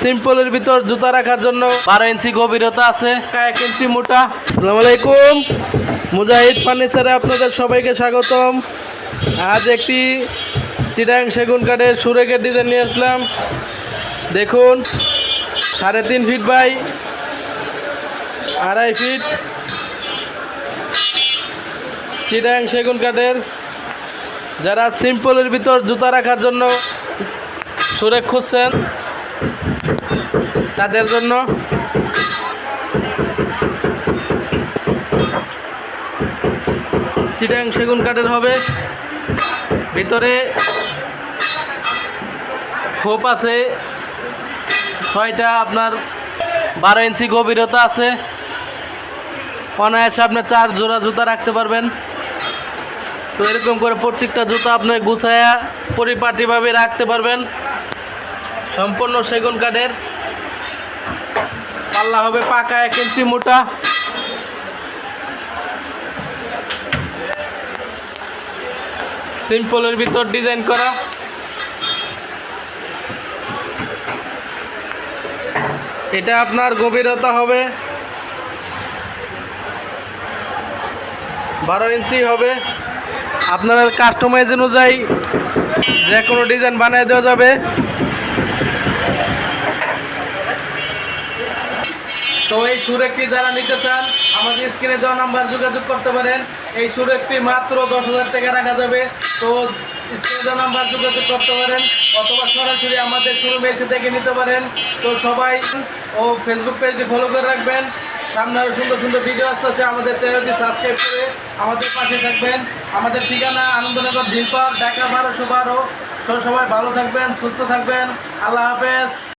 সিম্পলের ভিতর জুতা রাখার জন্য 12 ইঞ্চি গভীরতা আছে, 1 ইঞ্চি মোটা। আসসালামু আলাইকুম, মুজাহিদ ফার্নিচারে আপনাদের সবাইকে স্বাগতম। আজ একটি চিটাং সেগুন কাঠের সুরেকের ডিজাইন নিয়ে আসলাম। দেখুন, 3.5 ফিট বাই 2.5 ফিট চিটাং সেগুন কাঠের। যারা সিম্পলের ভিতর জুতা রাখার জন্য সুরেক খুঁজছেন তাদের জন্য চিটাং সেগুন কাঠের হবে। ভিতরে খোপ আছে 6টা, আপনার 12 ইঞ্চি গভীরতা আছে। অনায়াসে আপনার 4 জোড়া জুতা রাখতে পারবেন। তো এরকম করে প্রত্যেকটা জুতা আপনি গুছায়া পরিপাটিভাবে রাখতে পারবেন। সম্পূর্ণ সেগুন কাঠের, পাল্লা হবে পাকা 1 ইঞ্চি মোটা। সিম্পলের ভিতর ডিজাইন করা। এটা আপনার গভীরতা হবে 12 ইঞ্চি হবে। আপনার কাস্টমাইজ অনুযায়ী যে কোনো ডিজাইন বানিয়ে দেওয়া যাবে। তো এই সুরেকটি যারা নিতে চান আমাদের স্ক্রিনে দেওয়া নাম্বার যোগাযোগ করতে পারেন। এই সুরেকটি মাত্র 10,000 টাকা রাখা যাবে। তো স্ক্রিনে দেওয়া নাম্বার যোগাযোগ করতে পারেন, অথবা সরাসরি আমাদের শোরুমে এসে দেখে নিতে পারেন। তো সবাই ফেসবুক পেজটি ফলো করে রাখবেন। সামনে আরও সুন্দর সুন্দর ভিডিও আসতেছে। আমাদের চ্যানেলটি সাবস্ক্রাইব করে আমাদের পাশে থাকবেন। আমাদের ঠিকানা আনন্দনগর ঝিলপাড়, ঢাকা 1212। সবাই ভালো থাকবেন, সুস্থ থাকবেন। আল্লাহ হাফেজ।